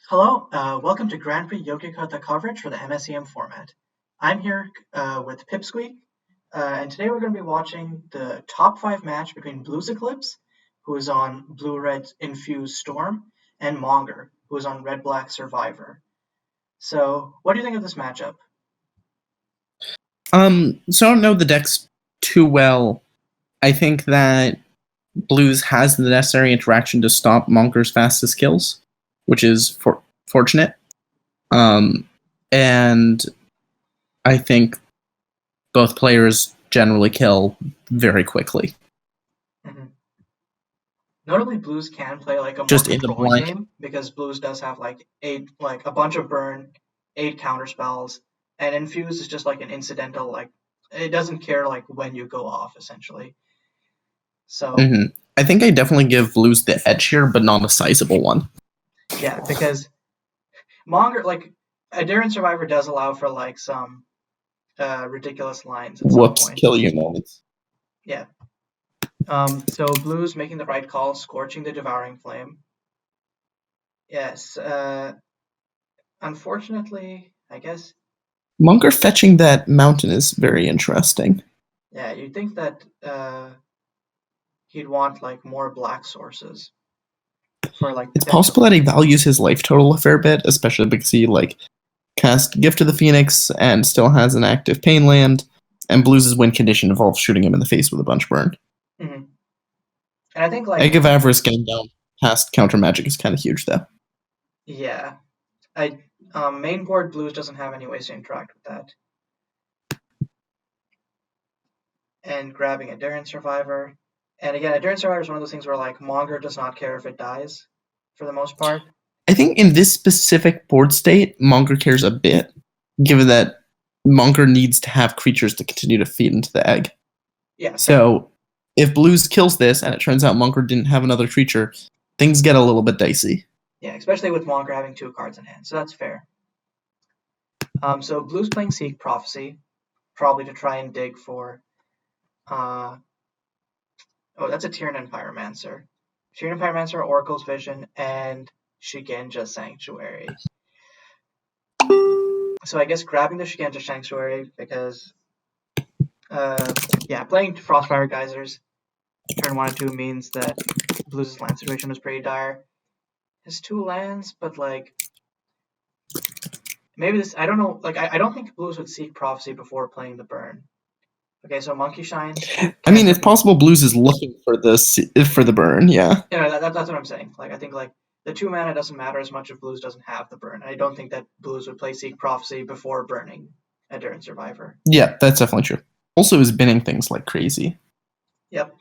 Hello, welcome to Grand Prix Yogyakarta coverage for the MSEM format. I'm here with Pipsqueak, and today we're going to be watching the top 5 match between BluesEclipse, who is on Blue-Red Infuse Storm, and Monger, who is on Red-Black Survivor. So, what do you think of this matchup? So I don't know the decks too well. I think that Blues has the necessary interaction to stop Monger's fastest kills, which is fortunate. And I think both players generally kill very quickly. Mm-hmm. Notably, Blues can play like a more Just in the controlling blind. game because Blues does have like a bunch of burn, 8 counter spells, and Infuse is just like an incidental it doesn't care like when you go off essentially. So I think I definitely give Blues the edge here, but not a sizable one. yeah, because Monger Adiran Survivor does allow for like some ridiculous lines at some point. Kill you moments. Yeah. So Blues making the right call, scorching the Devouring Flame. Yes. Unfortunately, I guess. Monger fetching that mountain is very interesting. Yeah, you'd think that he'd want like more black sources for like. It's possible that he values his life total a fair bit, especially because he cast Gift of the Phoenix and still has an active Pain Land, and Blues' win condition involves shooting him in the face with a bunch burn. Mm-hmm. And I think Egg of Avarice getting down past counter magic is kind of huge, though. Yeah, main board Blues doesn't have any ways to interact with that. And grabbing a Adiran Survivor. And again, Adiran Survivor is one of those things where like Monger does not care if it dies, for the most part. I think in this specific board state, Monger cares a bit, given that Monger needs to have creatures to continue to feed into the egg. Yeah. So if Blues kills this and it turns out Monger didn't have another creature, things get a little bit dicey. Yeah, especially with Monger having 2 cards in hand, so that's fair. So Blues playing Seek Prophecy, probably to try and dig for that's a Tyranid Pyromancer. Tyranid Pyromancer, Oracle's Vision, and Shigenja Sanctuary. So I guess grabbing the Shigenja Sanctuary because, playing Frostfire Geysers turn 1 and 2 means that Blues' land situation was pretty dire. His 2 lands, but maybe this, I don't know, I don't think Blues would Seek Prophecy before playing the burn. Okay, so Monkey Shine. I mean, it's possible Blues is looking for the burn, yeah. Yeah, that's what I'm saying. I think the 2 mana doesn't matter as much if Blues doesn't have the burn. I don't think that Blues would play Seek Prophecy before burning Adiran Survivor. Yeah, that's definitely true. Also, is binning things like crazy. Yep.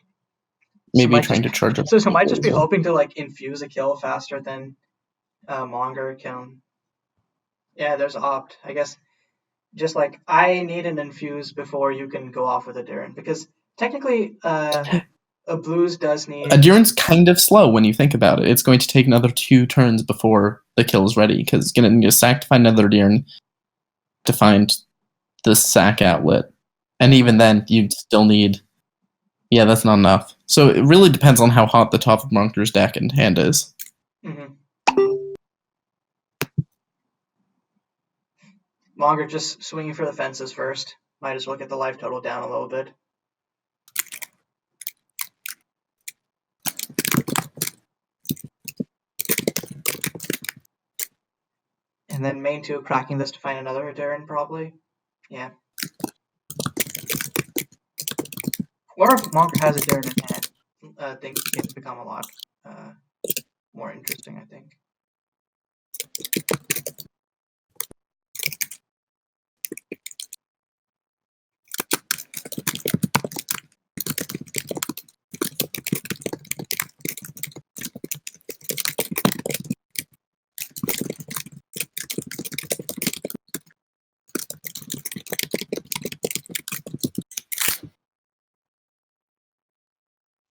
Maybe trying to charge up. So might just be hoping to infuse a kill faster than Monger can. Yeah, there's Opt. I guess just I need an Infuse before you can go off with Adiran, because technically a Blues does need. Adiran's kind of slow when you think about it. It's going to take another 2 turns before the kill is ready, because it's going to need a sack to find another Adiran to find the sack outlet. And even then, you'd still need. Yeah, that's not enough. So it really depends on how hot the top of Monger's deck and hand is. Mm-hmm. Monger just swinging for the fences first. Might as well get the life total down a little bit. And then main 2 cracking this to find another Adiran, probably. Yeah. Or if Monger has Adiran in hand, things can become a lot more interesting, I think.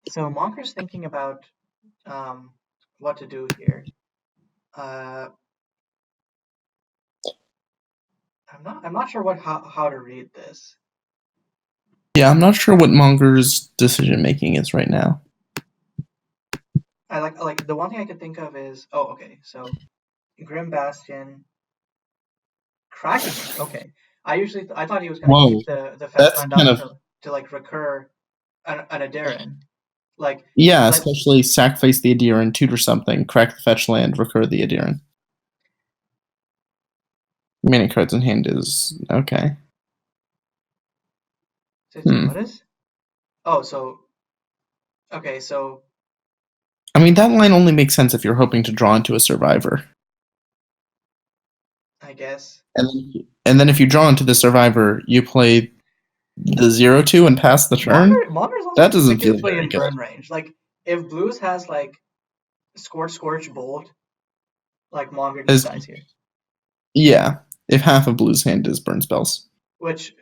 So Monger's thinking about what to do here. I'm not sure how to read this. Yeah, I'm not sure what Monger's decision making is right now. I like the one thing I could think of is okay, so Grim Bastion, Kraken. Okay, I thought he was gonna Whoa, keep the fetch that's land kind up of to like recur an Adiran. Like yeah. like Especially sacrifice the Adiran, tutor something, crack the fetch land, recur the Adiran. Many cards in hand is okay. what is? Oh, so okay, so I mean, that line only makes sense if you're hoping to draw into a survivor. I guess And then if you draw into the survivor, you play the 0/2 and pass the turn. Monger's also That doesn't feel ridiculously very in good. burn range. Like if Blues has like Scorch Bolt, like Monger just dies here. Yeah, if half of Blue's hand is burn spells. Which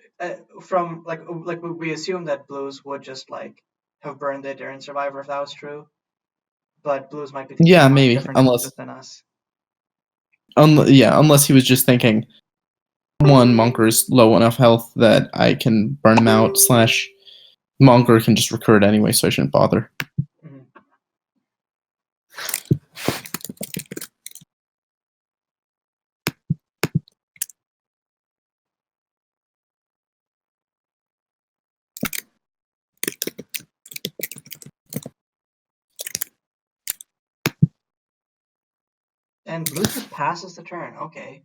from like we assume that Blues would just like have burned the Adiran Survivor if that was true, but Blues might be thinking Yeah, about maybe different defenses than us. Unless he was just thinking, one, Monger's low enough health that I can burn him out, / Monger can just recur it anyway, so I shouldn't bother. Mm-hmm. And Blues just passes the turn. Okay.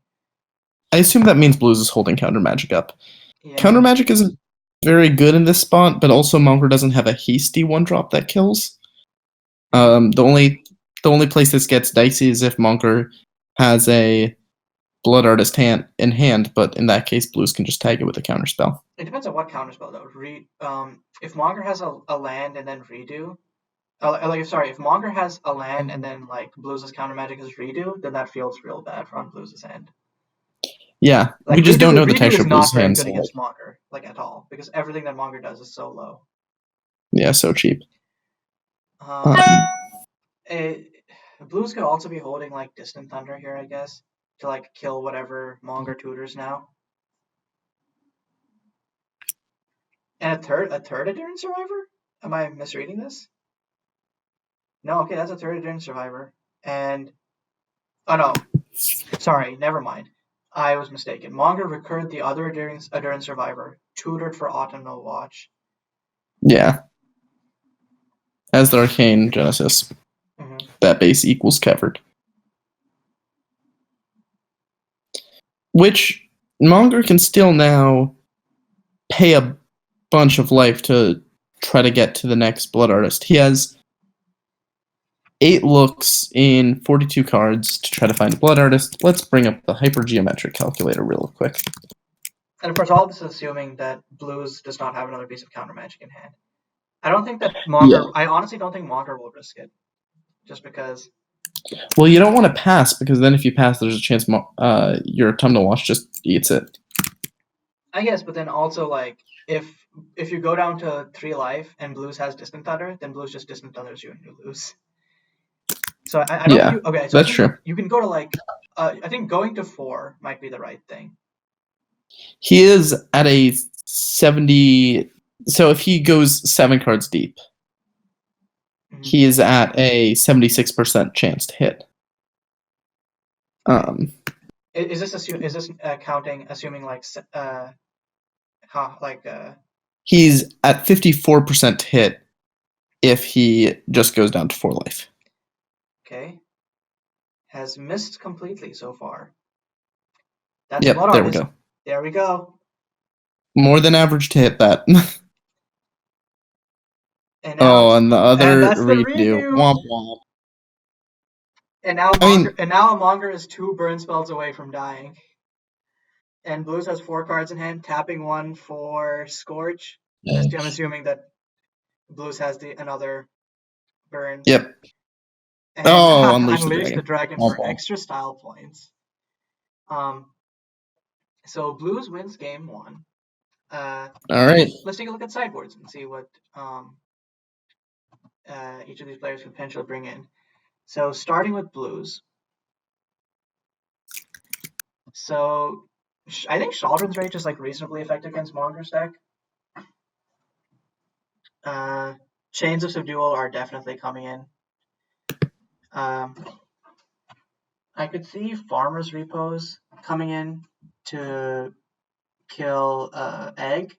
I assume that means Blues is holding Counter Magic up. Yeah. Counter Magic isn't very good in this spot, but also Monger doesn't have a hasty 1-drop that kills. The only place this gets dicey is if Monger has a Blood Artist in hand, but in that case, Blues can just tag it with a counterspell. It depends on what counterspell though. If Monger has a land and then redo, if Monger has a land and then like Blues' counter magic is redo, then that feels real bad on Blues' end. Yeah, like, we just don't know the redo texture is of not Blues' very hand. good against Monger, like at all, because everything that Monger does is so low. Yeah, so cheap. Blues could also be holding like Distant Thunder here, I guess, to like kill whatever Monger tutors now. And a third Adiran Survivor? Am I misreading this? No, okay, that's a third Adiran Survivor. And oh no, sorry, never mind. I was mistaken. Monger recurred the other Adiran Survivor, tutored for Autumnal Watch. Yeah. As the Arcane Genesis. Mm-hmm. That base equals covered. Which Monger can still now pay a bunch of life to try to get to the next Blood Artist. He has 8 looks in 42 cards to try to find a Blood Artist. Let's bring up the hypergeometric calculator real quick. And of course, all this is assuming that Blues does not have another piece of counter magic in hand. I don't think that Monger. Yeah. I honestly don't think Monger will risk it, just because. Well, you don't want to pass, because then if you pass, there's a chance your Autumnal Watch just eats it. I guess, but then also like if you go down to 3 life and Blues has Distant Thunder, then Blues just Distant Thunders you and you lose. So I don't think you, okay. So that's true. You can go to like I think going to 4 might be the right thing. He is at a 70. So if he goes 7 cards deep, mm-hmm. he is at a 76% chance to hit. Is this counting assuming like he's at 54% to hit if he just goes down to 4 life. Okay. Has missed completely so far. That's yep, there we go. There we go. More than average to hit that. And now, and the other redo. Womp womp. And now Monger is 2 burn spells away from dying. And Blues has 4 cards in hand, tapping 1 for Scorch. I'm assuming that Blues has another burn. Yep. And Unleash the Dragon for extra style points. So Blues wins game 1. All right. Let's take a look at sideboards and see what each of these players could potentially bring in. So starting with Blues. So I think Shaldrin's Rage is like reasonably effective against Monger's deck. Chains of Subdual are definitely coming in. I could see Farmer's Repos coming in to kill Egg.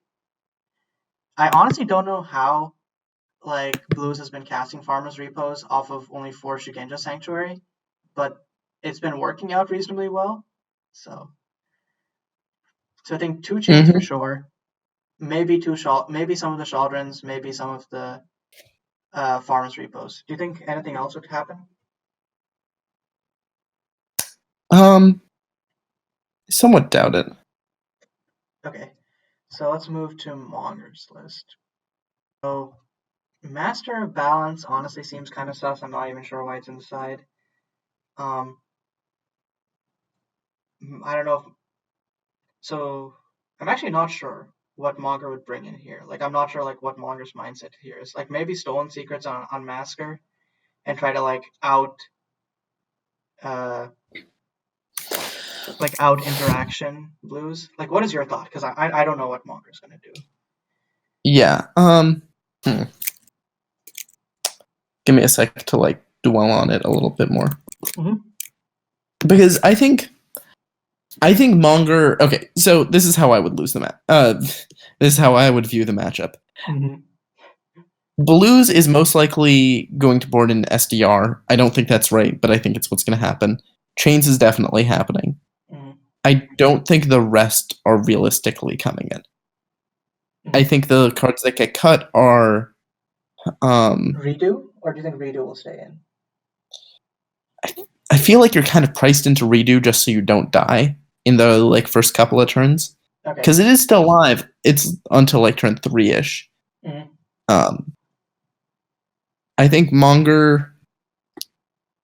I honestly don't know how like Blues has been casting Farmer's Repos off of only 4 Shugenja Sanctuary, but it's been working out reasonably well. So I think 2 chains for sure. Maybe maybe some of the Shaldrins, maybe some of the Farmer's Repos. Do you think anything else would happen? Somewhat doubt it. Okay, so let's move to Monger's list. So Master of Balance honestly seems kind of sus. I'm not even sure why it's inside. I don't know if, so I'm actually not sure what Monger would bring in here. Like I'm not sure like what Monger's mindset here is. Like maybe Stolen Secrets on Masker and try to like out interaction Blues. Like what is your thought? Because I don't know what Monger's gonna do. Yeah. Give me a sec to like dwell on it a little bit more. Mm-hmm. Because I think Monger. Okay, so this is how I would lose the match. This is how I would view the matchup. Mm-hmm. Blues is most likely going to board in SDR. I don't think that's right, but I think it's what's going to happen. Chains is definitely happening. Mm-hmm. I don't think the rest are realistically coming in. Mm-hmm. I think the cards that get cut are Redo, or do you think Redo will stay in? I feel like you're kind of priced into Redo just so you don't die in the like first couple of turns. Because it is still live. It's until like turn 3-ish. Mm-hmm. I think Monger.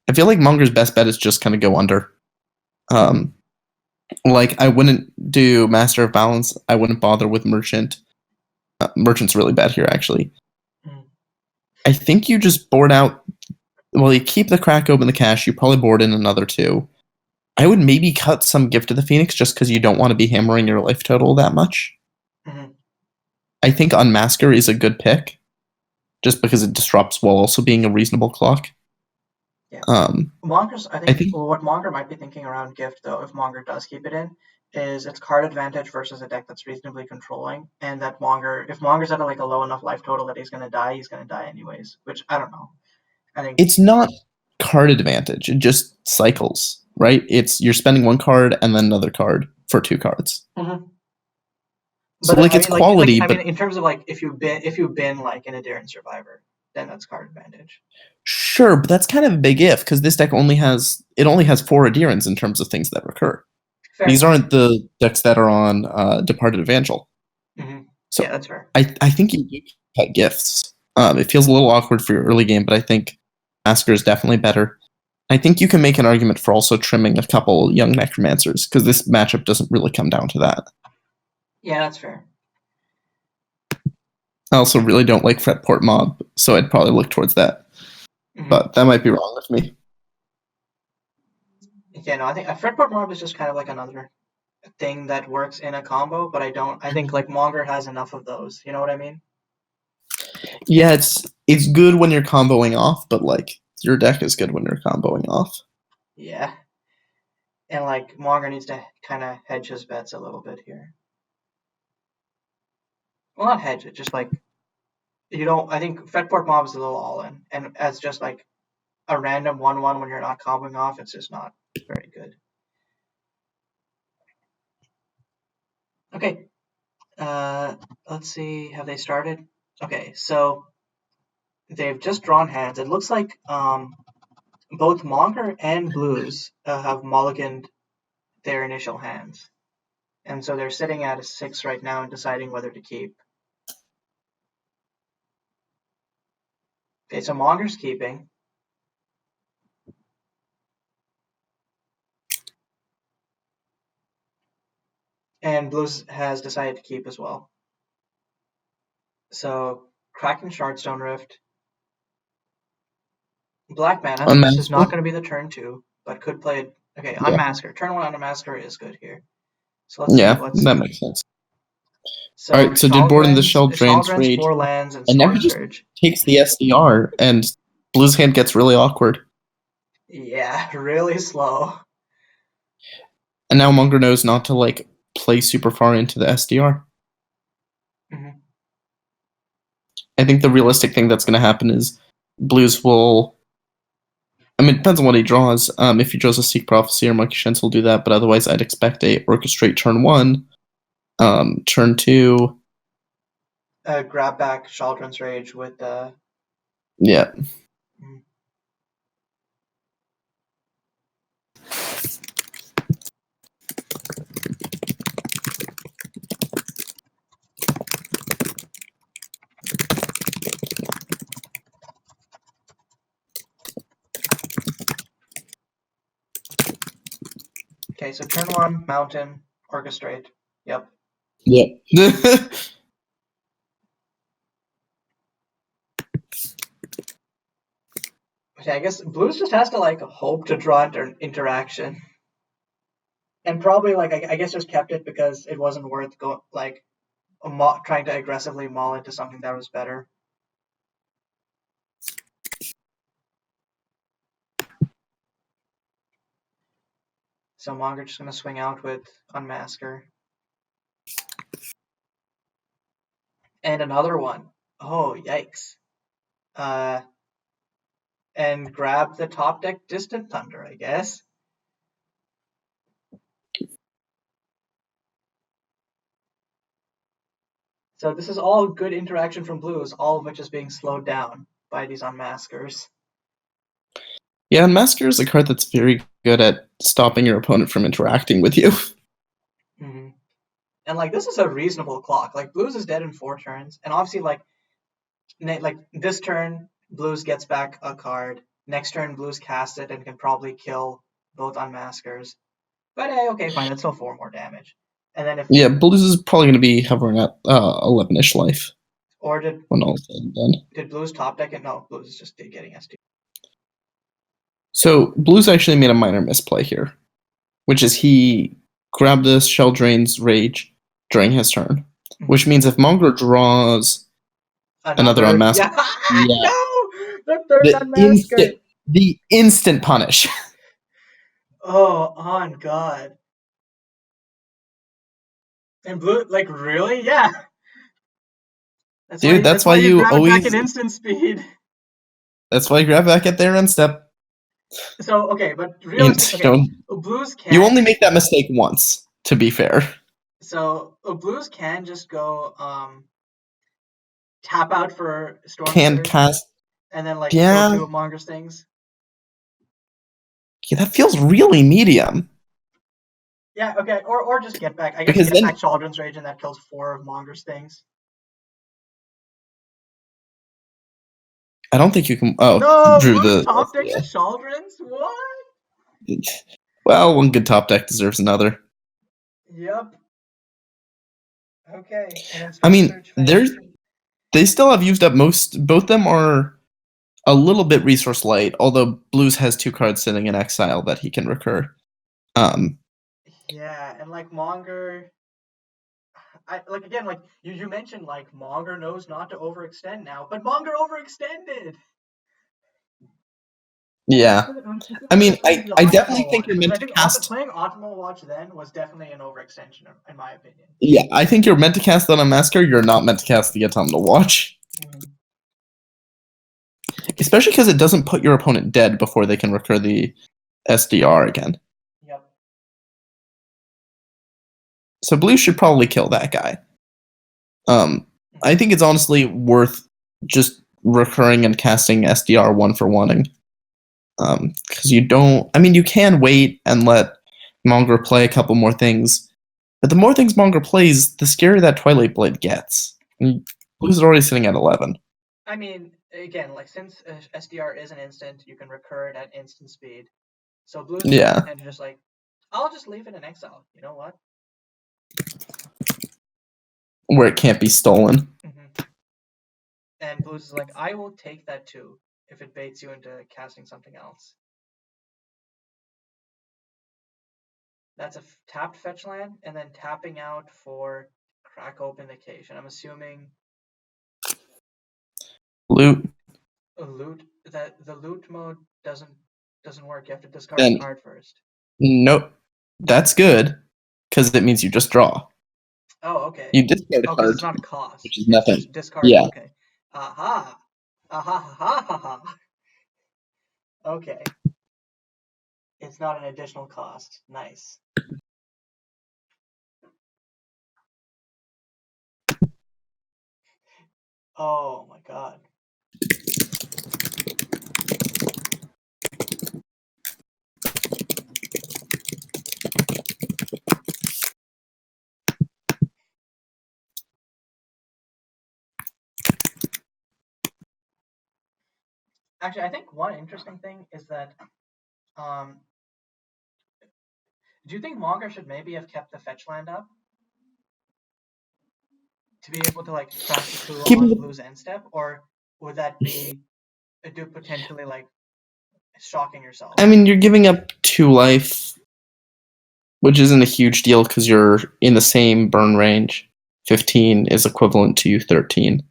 I feel like Monger's best bet is just kind of go under. Like I wouldn't do Master of Balance. I wouldn't bother with Merchant. Merchant's really bad here, actually. Mm-hmm. I think you just board out. Well, you keep the Crack Open the Cache. You probably board in another 2. I would maybe cut some Gift of the Phoenix just because you don't want to be hammering your life total that much. Mm-hmm. I think Unmasker is a good pick, just because it disrupts while also being a reasonable clock. Yeah. Monger's, I think what Monger might be thinking around Gift, though, if Monger does keep it in, is its card advantage versus a deck that's reasonably controlling, and that if Monger's at like a low enough life total that he's going to die anyways, which I don't know. I think it's not card advantage; it just cycles, right? It's you're spending 1 card and then another card for 2 cards. Mm-hmm. So like it's quality, but in terms of like if you've been like an Adiran Survivor, then that's card advantage. Sure, but that's kind of a big if because this deck only has 4 Adirans in terms of things that recur. Fair. These aren't the decks that are on Departed Evangel. Mm-hmm. So yeah, that's fair. I think you cut gifts. It feels a little awkward for your early game, but I think Masker is definitely better. I think you can make an argument for also trimming a couple young Necromancers because this matchup doesn't really come down to that. Yeah, that's fair. I also really don't like Fretport Mob, so I'd probably look towards that. Mm-hmm. But that might be wrong with me. Yeah, no, I think a Fretport Mob is just kind of like another thing that works in a combo, but I think like Monger has enough of those. You know what I mean? Yeah, it's good when you're comboing off, but like your deck is good when you're comboing off. Yeah. And like Monger needs to kind of hedge his bets a little bit here. Well, not hedge it, just like I think Fretport Mob is a little all in, and as just like a random 1/1 when you're not comboing off, it's just not very good. Okay. Let's see. Have they started? Okay, so they've just drawn hands. It looks like both Monger and Blues have mulliganed their initial hands. And so they're sitting at a 6 right now and deciding whether to keep. Okay, so Monger's keeping. And Blues has decided to keep as well. So Kraken Shardstone Rift. Black mana. This is not going to be the turn 2, but could play it. Okay, Unmasker. Turn 1 Unmasker is good here. So let's see. That makes sense. So all right, so did board in the Sheldran's Rage. 4 lands and Storm Surge. Takes the SDR, and Blues hand gets really awkward. Yeah, really slow. And now Monger knows not to like play super far into the SDR. Mhm. I think the realistic thing that's going to happen is Blues will. I mean, it depends on what he draws. If he draws a Seek Prophecy or Monkey Shens, he'll do that. But otherwise, I'd expect a Orchestrate turn 1. Turn 2. Grab back Shaldron's Rage with the. Yeah. Mhm. Okay, so turn 1, Mountain, Orchestrate. Yep. Yeah. Okay, I guess Blues just has to like hope to draw interaction, and probably like I guess just kept it because it wasn't worth trying to aggressively maul into something that was better. So Monger just gonna swing out with Unmasker. And another one. Oh, yikes. And grab the top deck Distant Thunder, I guess. So this is all good interaction from Blues, all of which is being slowed down by these Unmaskers. Yeah, Unmasker is a card that's very good at stopping your opponent from interacting with you. Mm-hmm. And like this is a reasonable clock. Like Blues is dead in 4 turns, and obviously like this turn Blues gets back a card. Next turn Blues casts it and can probably kill both Unmaskers. But hey, okay, fine. That's still 4 more damage. And then if Yeah, Blues is probably going to be hovering at 11-ish life or did when all is said and done. Blues top deck it? No, Blues is just getting SD. So Blues actually made a minor misplay here, which is he grabbed the Shell Drain's Rage during his turn, which means if Monger draws another Unmasker, Yeah. yeah, No, the third Unmasker. the instant punish. Oh, on God. And Blue, like really? Yeah. Dude, that's That's why why you you grab it back always. in instant speed. That's why you grab back at their end step. So okay, but I mean, realistic. Okay, don't. Blues You can only make that mistake once, to be fair. so Blues can just go tap out for Storm Can Surge cast. and then like kill Yeah. 2 of Monger's things. Yeah, that feels really medium. Yeah, okay, or just get back. I guess Because get then back Chaldron's Rage and that kills 4 of Monger's things. I don't think you can. Oh, No, drew Blues the. top decks Yeah. a Chaldron's? What? Well, one good top deck deserves another. Yep. Okay, and then I Storm mean, Surge phase. they still have used up most. Both of them are a little bit resource light, although Blues has 2 cards sitting in exile that he can recur. Yeah, and like Monger, I like again like you mentioned like Monger knows not to overextend now, but Monger overextended. Yeah. I Specifically mean, like playing the I definitely optimal think watch you're because meant I to think cast. playing optimal watch then was definitely an overextension in my opinion. Yeah, I think you're meant to cast that on Masker. You're not meant to cast the Autumnal Watch. Mm-hmm. Especially because it doesn't put your opponent dead before they can recur the SDR again. Yep. So Blue should probably kill that guy. I think it's honestly worth just recurring and casting SDR 1-for-1ing. Because you don't. I mean, you can wait and let Monger play a couple more things, but the more things Monger plays, the scarier that Twilight Blade gets. And Blue's already sitting at 11. I mean, again, like since SDR is an instant, you can recur it at instant speed. So Blues Yeah. and just like, I'll just leave it in exile. You know what? Where it can't be stolen. Mm-hmm. And Blues is like, I will take that too if it baits you into casting something else. That's a tapped fetch land, and then tapping out for Crack Open the Cage. And I'm assuming Loot. a loot that the loot mode doesn't Doesn't work. You have to discard Then a card first. nope. That's good because it means you just draw. Oh, okay. You discard a Oh, because card, it's not a cost. which is It's nothing. just discard. Yeah. Okay. Aha. Aha ha ha ha. Okay. It's not an additional cost. Nice. Oh my god. Actually, I think one interesting thing is that, do you think Monger should maybe have kept the fetch land up to be able to like crack the clue on Blue's end step, or would that be potentially like shocking yourself? I mean, you're giving up 2 life, which isn't a huge deal because you're in the same burn range. 15 is equivalent to 13.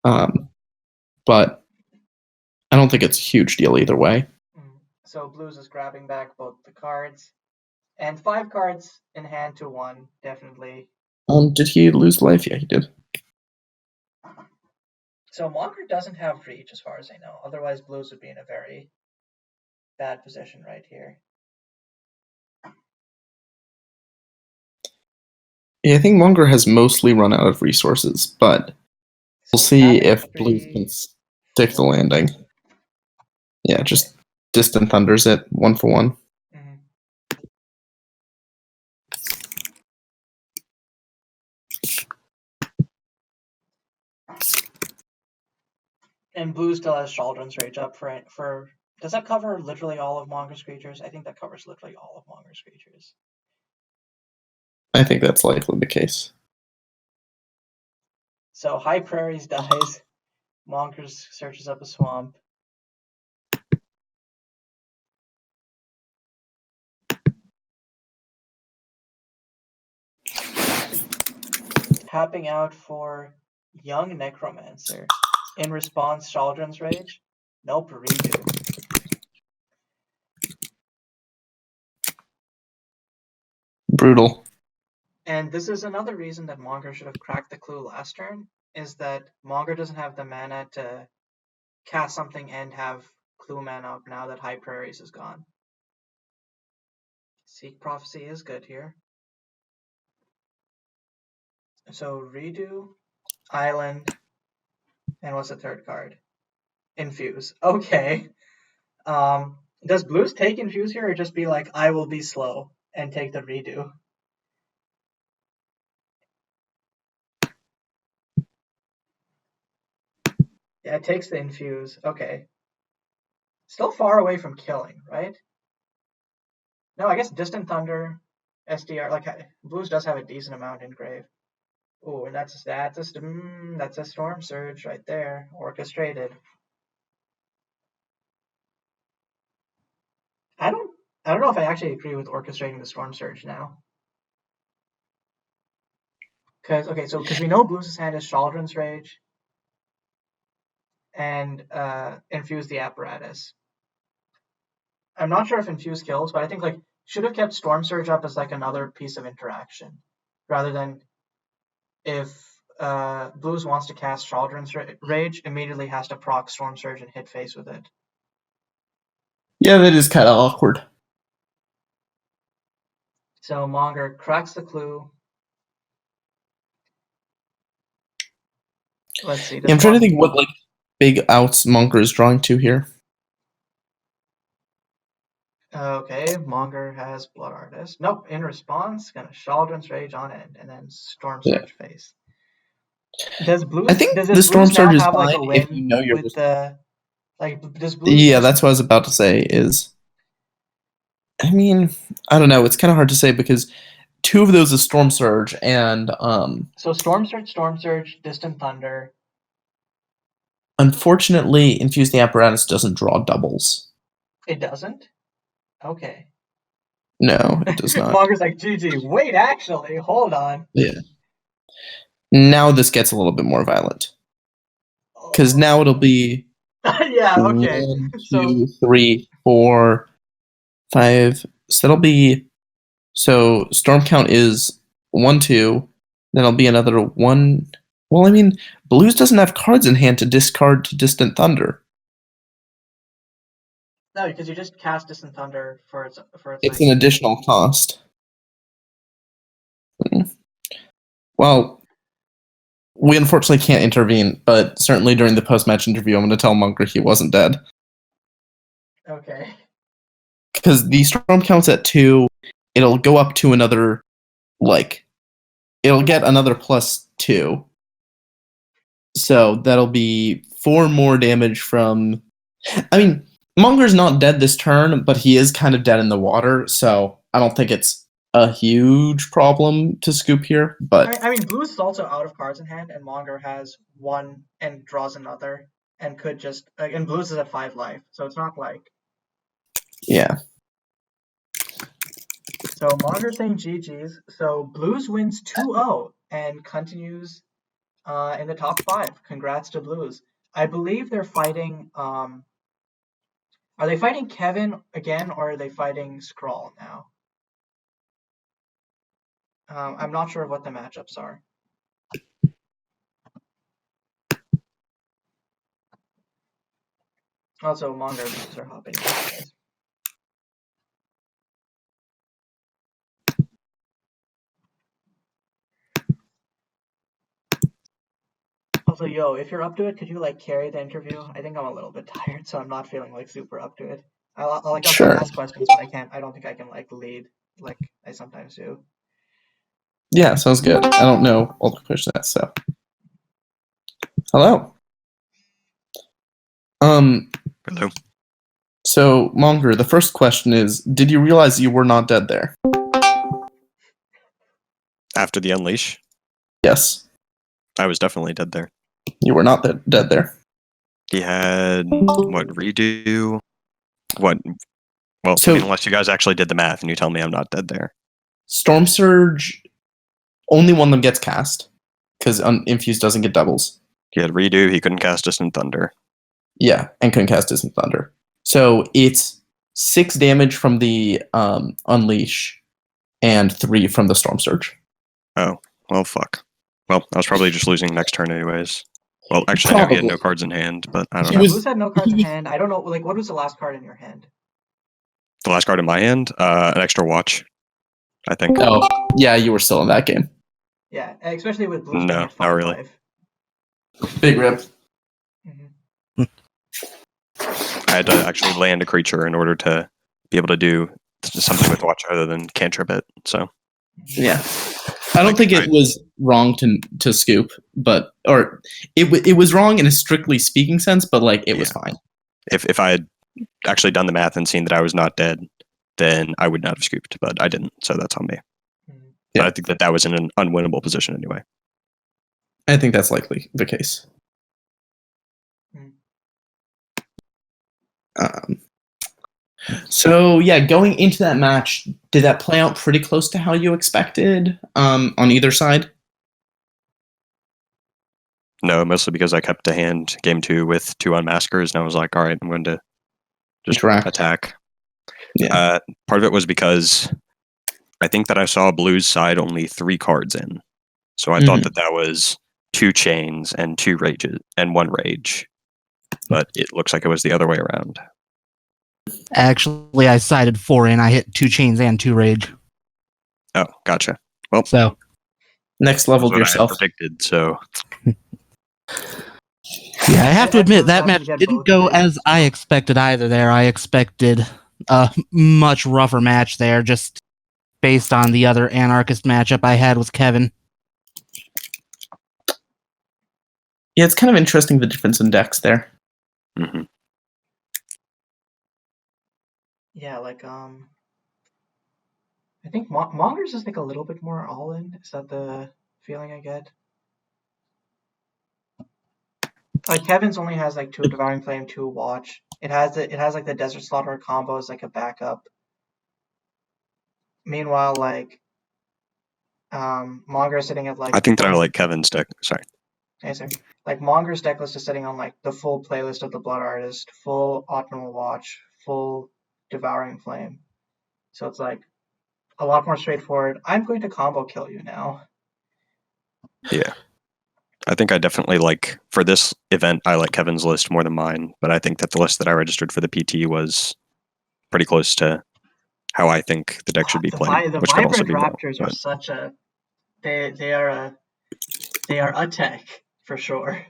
Mm-hmm. But I don't think it's a huge deal either way. So Blues is grabbing back both the cards, and 5 cards in hand to 1, definitely. Did he lose life? Yeah, he did. So Monger doesn't have reach as far as I know. Otherwise, Blues would be in a very bad position right here. Yeah, I think Monger has mostly run out of resources, but we'll see if Blues can stick the landing. Yeah, just Distant Thunders it 1 for 1. And Blue still has Shaldron's Rage up for. Does that cover literally all of Monger's creatures? I think that covers literally all of Monger's creatures. I think that's likely the case. So High Prairies dies. Monger's searches up a swamp. Tapping out for Young Necromancer. In response, Shaldron's Rage. Nope, redo. Brutal. And this is another reason that Monger should have cracked the clue last turn, is that Monger doesn't have the mana to cast something and have clue mana up now that High Prairies is gone. Seek Prophecy is good here. So redo, Island, and what's the third card? Infuse. Okay. Does Blues take Infuse here, or just be like, I will be slow and take the redo? Yeah, it takes the Infuse. Okay. Still far away from killing, right? No, I guess Distant Thunder, SDR, like Blues does have a decent amount in grave. Oh, and that's a Storm Surge right there, orchestrated. I don't know if I actually agree with orchestrating the Storm Surge now. Because we know Blues' hand is Shaldron's Rage and Infuse the Apparatus. I'm not sure if Infuse kills, but I think like should have kept Storm Surge up as like another piece of interaction, rather than if Blues wants to cast Shaldron's Rage, immediately has to proc Storm Surge and hit face with it. Yeah, that is kind of awkward. So Monger cracks the clue. Let's see. Yeah, I'm trying to think what like big outs Monger is drawing to here. Okay, Monger has Blood Artist. Nope, in response, gonna Shaldron's Rage on end, and then Storm Surge face. Does Blues? I think does the Storm Surge is have fine like a win if you know you're with the does Blues? Yeah, that's what I was about to say. Is I mean, I don't know. It's kind of hard to say because 2 of those is Storm Surge and So Storm Surge, Distant Thunder. Unfortunately, Infuse the Apparatus doesn't draw doubles. It doesn't? Okay. No, it does not. Monger's like, GG, wait, actually, hold on. Yeah. Now this gets a little bit more violent. Because now it'll be yeah, okay. 1, 2, 3. 4, 5. So that'll be. So storm count is 1, 2. Then it'll be another 1. Well, I mean, Blues doesn't have cards in hand to discard to Distant Thunder. No, because you just cast Distant Thunder for its. It's an additional cost. Well, we unfortunately can't intervene, but certainly during the post-match interview, I'm going to tell Monger he wasn't dead. Okay. Because the storm count's at 2, it'll go up to another, it'll get another +2. So that'll be 4 more damage from... I mean, Monger's not dead this turn, but he is kind of dead in the water, so I don't think it's a huge problem to scoop here, but... I mean, Blues is also out of cards in hand, and Monger has 1 and draws another, and could just... and Blues is at 5 life, so it's not like... Yeah. So Monger's saying GG's. So Blues wins 2-0 and continues in the top 5. Congrats to Blues. I believe they're fighting... are they fighting Kevin again, or are they fighting Skrull now? I'm not sure what the matchups are. Also, Monger are hopping in, guys. Also, yo, if you're up to it, could you carry the interview? I think I'm a little bit tired, so I'm not feeling super up to it. I'll Sure. ask questions, but I don't think I can lead like I sometimes do. Yeah, sounds good. I don't know all the questions, so. Hello. Hello. So, Monger, the first question is, did you realize you were not dead there? After the unleash? Yes. I was definitely dead there. You were not dead there. He had, redo? What? Well, So, unless you guys actually did the math and you tell me I'm not dead there. Storm Surge, only one of them gets cast, because Infuse doesn't get doubles. He had redo, he couldn't cast Distant Thunder. Yeah, and couldn't cast Distant Thunder. So it's 6 damage from the Unleash and 3 from the Storm Surge. Oh, well, fuck. Well, I was probably just losing next turn anyways. Well, actually, no, he had no cards in hand, but I don't know. Blues had no cards in hand. I don't know, what was the last card in your hand? The last card in my hand? An extra watch, I think. Oh, yeah, you were still in that game. Yeah, especially with Blues No, being at 5 not really. life. Big rip. Mm-hmm. I had to actually land a creature in order to be able to do something with watch other than cantrip it, so. Yeah. I don't think it was wrong to scoop, but it was wrong in a strictly speaking sense, but it was fine. If I had actually done the math and seen that I was not dead, then I would not have scooped, but I didn't, so that's on me. Yeah. But I think that was in an unwinnable position anyway. I think that's likely the case. So yeah, going into that match, did that play out pretty close to how you expected on either side? No, mostly because I kept the hand game 2 with 2 unmaskers, and I was like, all right, I'm going to just attack. Yeah. Part of it was because I think that I saw Blue's side only 3 cards in, so I thought that was 2 chains and 2 rages and 1 rage, but it looks like it was the other way around. Actually, I sided 4 in. I hit 2 chains and 2 rage. Oh, gotcha. Well, so next level yourself. I had predicted, so. Yeah, I have to admit that match didn't go as I expected either. There, I expected a much rougher match there, just based on the other anarchist matchup I had with Kevin. Yeah, it's kind of interesting the difference in decks there. Mm-hmm. Yeah, I think Monger's is a little bit more all-in. Is that the feeling I get? Kevin's only has 2 Devouring Flame, 2 Watch. It has the Desert Slaughter combo as a backup. Meanwhile, Monger is sitting at I think that I like Kevin's deck. Sorry. Monger's deck list is sitting on the full playlist of the Blood Artist, full Optimal Watch, full Devouring Flame. So it's like a lot more straightforward. I'm going to combo kill you now. Yeah. I think I definitely like, for this event, I like Kevin's list more than mine, but I think that the list that I registered for the PT was pretty close to how I think the deck should be played. The which could also Vibrant be more, Raptors are but such a they are a tech for sure.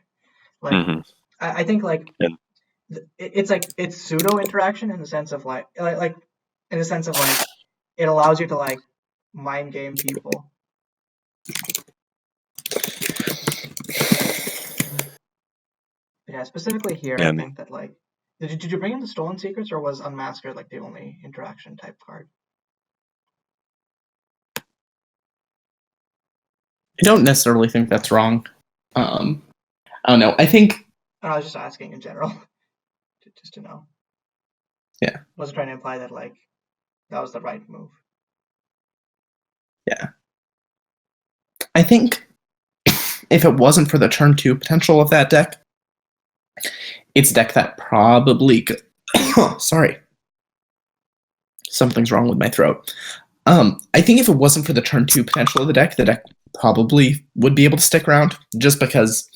Like Mhm. I think like And- it's like it's pseudo interaction in the sense of like in the sense of like it allows you to like mind game people. Yeah, specifically here, I think that like did you bring in the Stolen Secrets, or was Unmasker like the only interaction type card? I don't necessarily think that's wrong. I don't know. I think I was just asking in general, just to know. Yeah. I wasn't trying to imply that like that was the right move. Yeah. I think if it wasn't for the turn 2 potential of that deck, it's a deck that probably could... Sorry. Something's wrong with my throat. I think if it wasn't for the turn 2 potential of the deck probably would be able to stick around, just because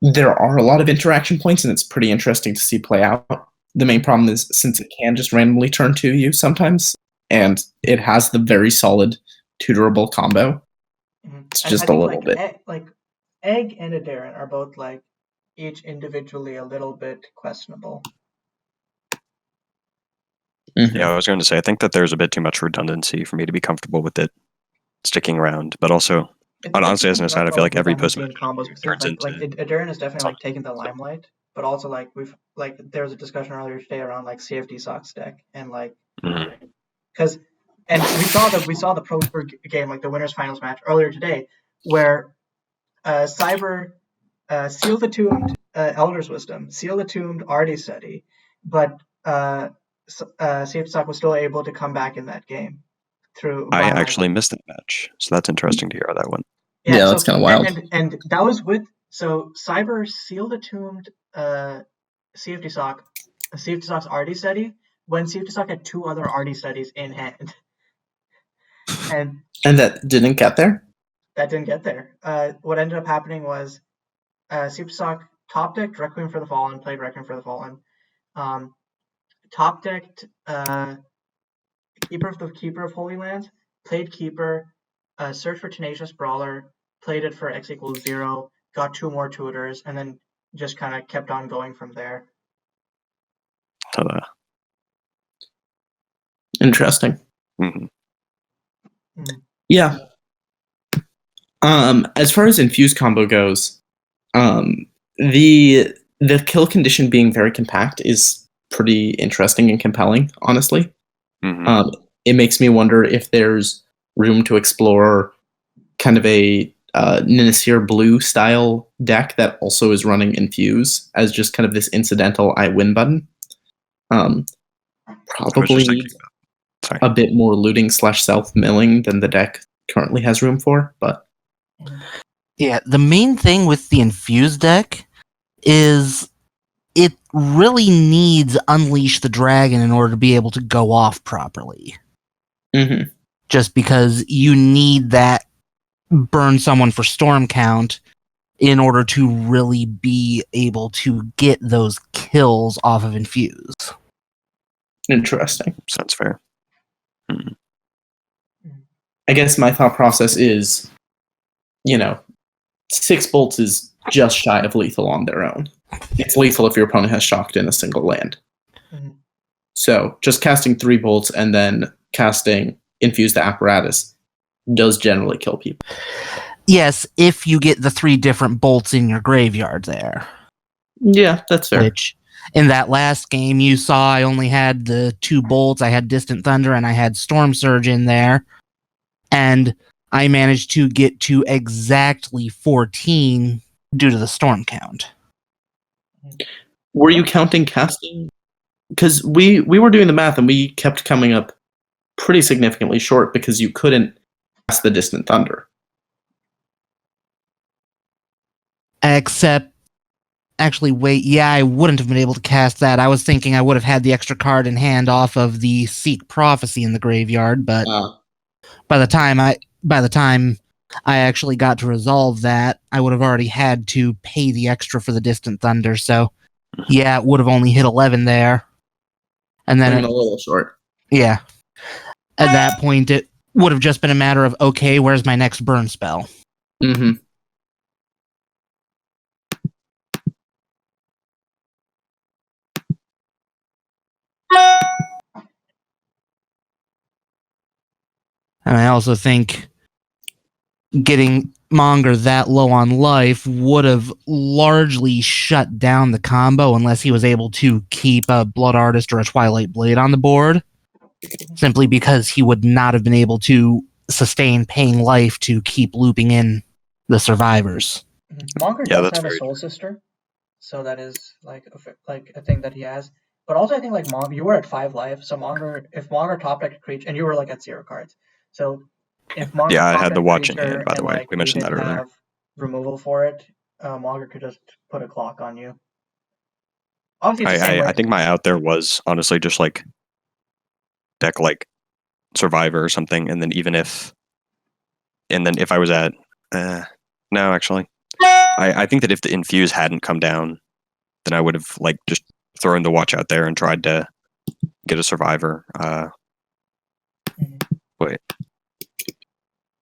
there are a lot of interaction points and it's pretty interesting to see play out. The main problem is, since it can just randomly turn to you sometimes, and it has the very solid tutorable combo, it's just a little bit. Egg and Adiran are both like each individually a little bit questionable. Mm-hmm. Yeah, I was going to say, I think that there's a bit too much redundancy for me to be comfortable with it sticking around, but also, honestly, as an aside, I feel like every post combos turns into Adiran is definitely like taking the limelight, but also like there was a discussion earlier today around like CFD Sox deck and like because and we saw the Pro Tour game, like the winners finals match earlier today, where Cyber sealed the Tombed Elder's Wisdom, sealed the Tombed Artie Study, but CFD Sox was still able to come back in that game. I actually missed that match, so that's interesting to hear how that went. Yeah, that's kind of wild. And that was Cyber sealed the Tombed CFD Sox Artie Study when CFD Sox had 2 other Artie Studies in hand. And that didn't get there? That didn't get there. What ended up happening was CFD Sox top decked Requiem for the Fallen, played Requiem for the Fallen. Top decked Keeper of Holy Lands, played Keeper, searched for Tenacious Brawler, played it for X = 0, got 2 more tutors, and then just kind of kept on going from there. Ta-da. Interesting. Mm-hmm. Yeah. As far as Infuse combo goes, the kill condition being very compact is pretty interesting and compelling, honestly. Mm-hmm. It makes me wonder if there's room to explore kind of a Ninasir Blue style deck that also is running Infuse as just kind of this incidental I win button. Probably a bit more looting / self-milling than the deck currently has room for, but yeah, the main thing with the Infuse deck is it really needs Unleash the Dragon in order to be able to go off properly. Mm-hmm. Just because you need that burn someone for storm count in order to really be able to get those kills off of Infuse. Interesting. Sounds fair. Mm-hmm. I guess my thought process is, 6 bolts is just shy of lethal on their own. It's lethal if your opponent has shocked in a single land. Mm-hmm. So just casting 3 bolts and then casting Infuse the Apparatus does generally kill people. Yes, if you get the 3 different bolts in your graveyard there. Yeah, that's fair. Which, in that last game, you saw I only had the 2 bolts. I had Distant Thunder and I had Storm Surge in there. And I managed to get to exactly 14 due to the storm count. Were you counting casting? Because we were doing the math and we kept coming up pretty significantly short because you couldn't cast the Distant Thunder. Except Actually, wait. Yeah, I wouldn't have been able to cast that. I was thinking I would have had the extra card in hand off of the Seek Prophecy in the graveyard, but by the time I actually got to resolve that, I would have already had to pay the extra for the Distant Thunder. So, yeah, it would have only hit 11 there, and then a little short. yeah, at that point it would have just been a matter of, okay, where's my next burn spell? Mm-hmm. And I also think getting Monger that low on life would have largely shut down the combo unless he was able to keep a Blood Artist or a Twilight Blade on the board, simply because he would not have been able to sustain paying life to keep looping in the survivors. Monger Yeah, does that's have a very Soul Sister, so that is like a thing that he has. But also, I think like Monger, you were at 5 life, so Monger, if Monger top decked a creature, and you were like at 0 cards, so if Monger Yeah, I top had the decked a watch in creature hand, by the and way. like We mentioned that didn't earlier. have removal for it, Monger could just put a clock on you. Obviously, it's the same I way. think my out there was honestly just like deck like Survivor or something, and then if I was at no, actually, I think that if the Infuse hadn't come down, then I would have like just thrown the watch out there and tried to get a Survivor. Wait.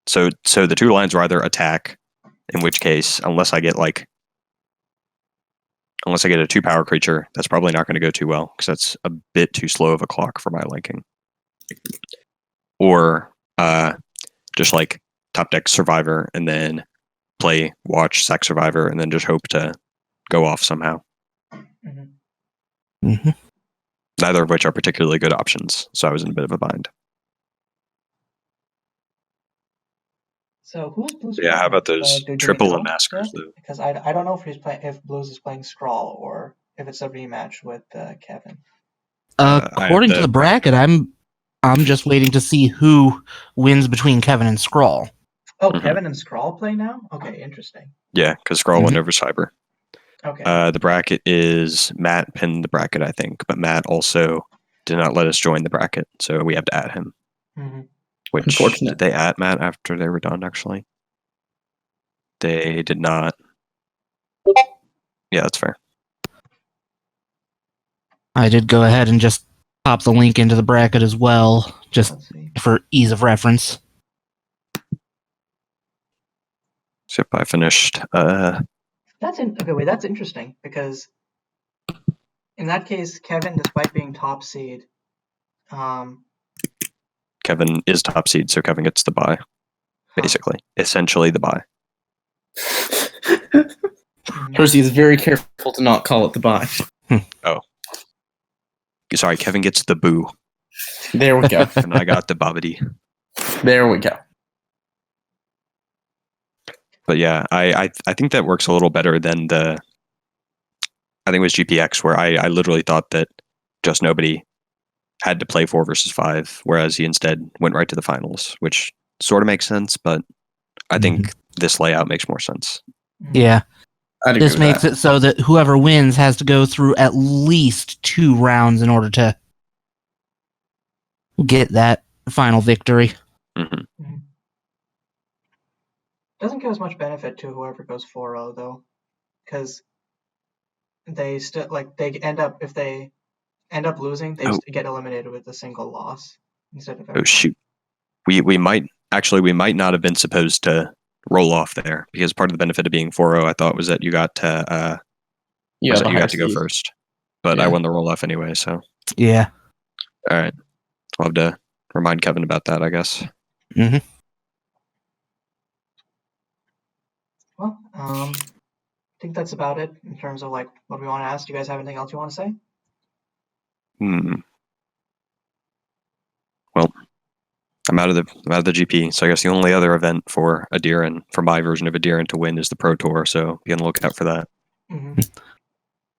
So the two lines were either attack, in which case, unless I get a 2-power creature, that's probably not going to go too well because that's a bit too slow of a clock for my liking. Or just like top deck Survivor and then play watch, sack Survivor, and then just hope to go off somehow. Mm-hmm. Neither of which are particularly good options, so I was in a bit of a bind. So who's Blues? Yeah, how about those do we triple know and maskers? yet? Because I don't know if Blues is playing Scrawl or if it's a rematch with Kevin. According to the bracket, I'm just waiting to see who wins between Kevin and Skrull. Oh, Kevin and Scrawl play now? Okay, interesting. Yeah, because Skrull went over Cyber. Okay. The bracket is Matt pinned the bracket, I think, but Matt also did not let us join the bracket, so we have to add him. Which Unfortunate. Did they add Matt after they were done? Actually, they did not. Yeah, that's fair. I did go ahead and just pop the link into the bracket as well, just for ease of reference. So I finished. That's interesting because in that case, Kevin, despite being top seed, Kevin is top seed, so Kevin gets the bye. Basically, essentially the bye. Percy is very careful to not call it the bye. Oh, sorry, Kevin gets the boo. There we go. And I got the bobbity. There we go. But yeah, I think that works a little better than I think it was GPX, where I literally thought that just nobody had to play 4 versus 5, whereas he instead went right to the finals, which sort of makes sense, but I think this layout makes more sense. Yeah. I'd agree This with makes that. it so that whoever wins has to go through at least 2 rounds in order to get that final victory. Doesn't give as much benefit to whoever goes 4-0 though, because they still if they end up losing, they get eliminated with a single loss instead of. Oh shoot, we might not have been supposed to roll off there, because part of the benefit of being 4-0, I thought, was that you got to you got to go first, but I won the roll off anyway. So yeah. All right, I'll have to remind Kevin about that, I guess. Well, I think that's about it in terms of like what we want to ask. Do you guys have anything else you want to say? Well, I'm out of the GP, so I guess the only other event for Adiran, for my version of Adiran, to win is the Pro Tour. So be on the lookout for that. And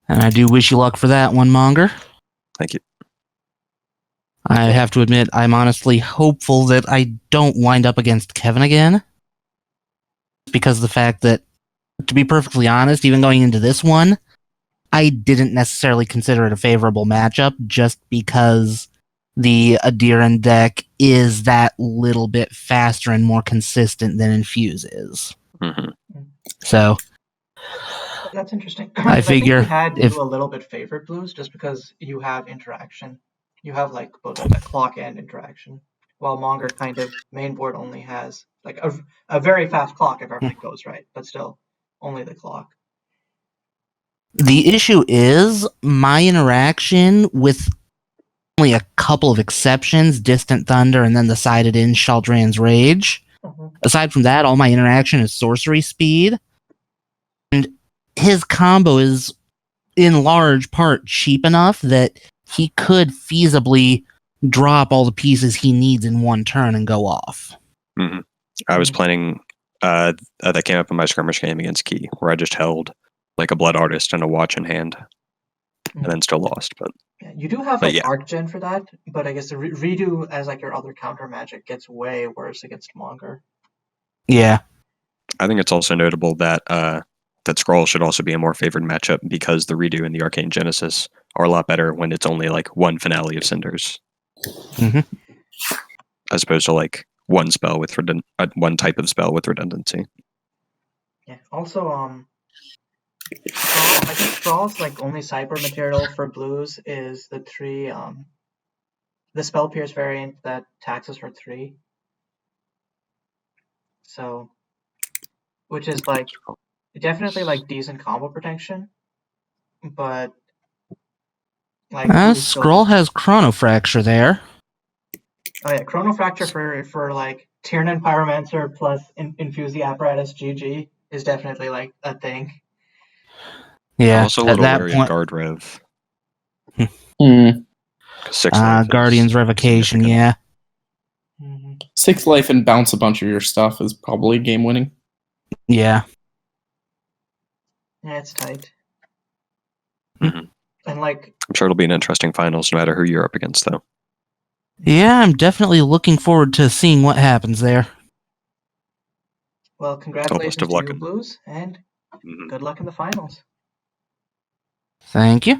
I do wish you luck for that one, Monger. Thank you. I have to admit, I'm honestly hopeful that I don't wind up against Kevin again. Because of the fact that, to be perfectly honest, even going into this one, I didn't necessarily consider it a favorable matchup just because the Adiran deck is that little bit faster and more consistent than Infuse is. Mhm. So That's interesting. I 'Cause think figure you had to if- do a little bit favored Blues just because you have interaction. You have like both a clock and interaction, while Monger kind of mainboard only has like a very fast clock if everything goes right, but still only the clock. The issue is my interaction, with only a couple of exceptions, Distant Thunder and then the sided in Shaldran's Rage. Aside from that, all my interaction is sorcery speed. And his combo is in large part cheap enough that he could feasibly drop all the pieces he needs in one turn and go off. Mhm. I was planning that came up in my skirmish game against Key, where I just held like a Blood Artist and a Watch in hand, and then still lost. But Yeah, you do have But like yeah. Arc Gen for that, but I guess the redo as like your other counter magic gets way worse against Monger. Yeah. I think it's also notable that that Scroll should also be a more favored matchup because the redo and the Arcane Genesis are a lot better when it's only like one Finale of Cinders, Mhm. as opposed to like one spell with one type of spell with redundancy. Yeah. Also, Scrawl, I think Scrawl's like only cyber material for Blues is the the Spell Pierce variant that taxes for 3. So, which is like definitely like decent combo protection, but like you still Scroll has Chrono Fracture there. oh yeah, Chrono Fracture for like Tiernan Pyromancer plus Infuse the Apparatus GG is definitely like a thing. I'm Yeah. also a At little that wary of point, Guard Rev. Hmm. 'Cause 6 life is Guardian's Revocation, significant. yeah. Mm-hmm. 6 life and bounce a bunch of your stuff is probably game winning. Yeah. Yeah, it's tight. Mhm. And like I'm sure it'll be an interesting finals, no matter who you're up against, though. Yeah, I'm definitely looking forward to seeing what happens there. well, congratulations of to luck. you Blues, and Mhm. good luck in the finals. Thank you.